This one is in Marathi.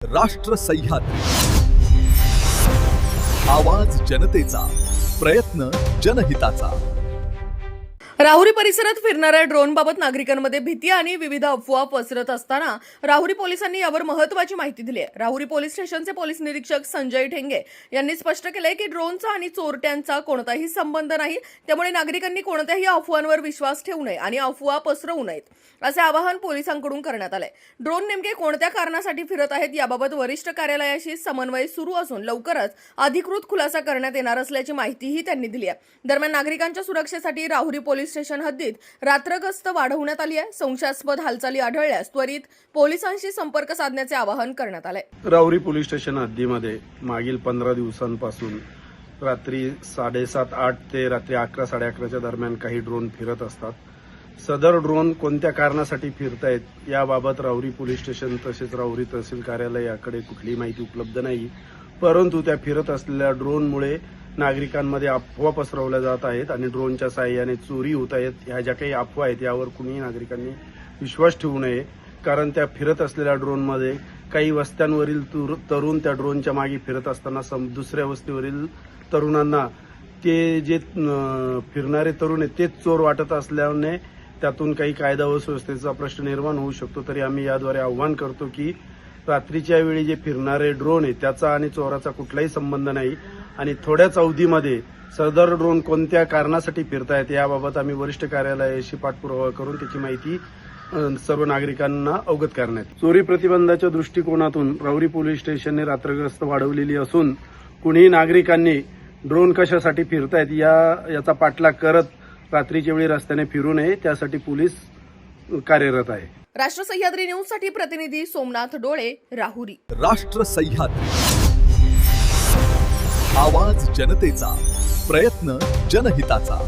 राष्ट्र सह्याद्री, आवाज जनतेचा, प्रयत्न जनहिताचा। राहुरी परिसरात फिरणाऱ्या ड्रोनबाबत नागरिकांमध्ये भीती आणि विविध अफवा पसरत असताना राहुरी पोलिसांनी यावर महत्त्वाची माहिती दिली आहे। राहुरी पोलीस स्टेशनचे पोलीस निरीक्षक संजय ठेंगे यांनी स्पष्ट केले की ड्रोनचा आणि चोरट्यांचा कोणताही संबंध नाही, त्यामुळे नागरिकांनी कोणत्याही अफवांवर विश्वास ठेवू नये आणि अफवा पसरवू नयेत, असे आवाहन पोलिसांकडून करण्यात आले। ड्रोन नेमके कोणत्या कारणासाठी फिरत आहेत याबाबत वरिष्ठ कार्यालयाशी समन्वय सुरू असून लवकरच अधिकृत खुलासा करण्यात येणार असल्याची माहितीही त्यांनी दिली आहे। दरम्यान नागरिकांच्या सुरक्षेसाठी राहुरी पोलीस स्टेशन हद्दीत रात्र गस्त वाढवण्यात आली आहे। संशयास्पद हालचाली आढळल्यास त्वरित पोलिसांशी संपर्क साधण्याचे आवाहन करण्यात आले। राहुरी पोलीस स्टेशन हद्दीमध्ये मागील 15 दिवसांपासून रात्री 7:30-8 ते रात्री 11-11:30च्या दरम्यान काही ड्रोन फिरत असतात। सदर ड्रोन कोणत्या कारणासाठी फिरतायत याबाबत राहुरी पोलीस स्टेशन तसेच राहुरी तहसील कार्यालय याकडे कुठलीही माहिती उपलब्ध नाही, परंतु त्या फिरत असलेल्या ड्रोनमुळे नागरिकांमध्ये अफवा पसरवल्या जात आहेत आणि ड्रोनच्या साहाय्याने चोरी होत आहेत। ह्या ज्या काही अफवा आहेत यावर कुणीही नागरिकांनी विश्वास ठेवू नये, कारण त्या फिरत असलेल्या ड्रोनमध्ये काही वस्त्यांवरील तरुण त्या ड्रोनच्या मागे फिरत असताना दुसऱ्या वस्तीवरील तरुणांना ते जे फिरणारे तरुण आहेत तेच चोर वाटत असल्याने त्यातून काही कायदा व सुव्यवस्थेचा प्रश्न निर्माण होऊ शकतो। तरी आम्ही याद्वारे आव्हान करतो की रात्रीच्या वेळी जे फिरणारे ड्रोन आहे त्याचा आणि चोराचा कुठलाही संबंध नाही आणि थोड्याच अवधीमध्ये सदर ड्रोन कोणत्या कारणासाठी फिरतायत याबाबत आम्ही वरिष्ठ कार्यालयाशी पाठपुरावा करून त्याची माहिती सर्व नागरिकांना अवगत करण्यात। चोरी प्रतिबंधाच्या दृष्टिकोनातून राहुरी पोलीस स्टेशनने रात्रगस्त वाढवलेली असून कुणीही नागरिकांनी ड्रोन कशासाठी फिरतायत याचा पाठलाग करत रात्रीच्या वेळी रस्त्याने फिरू नये, त्यासाठी पोलीस कार्यरत आहे। राष्ट्र सह्याद्री न्यूज साठी प्रतिनिधी सोमनाथ डोळे, राहुरी। राष्ट्र सह्याद्री, आवाज जनतेचा, प्रयत्न जनहिताचा।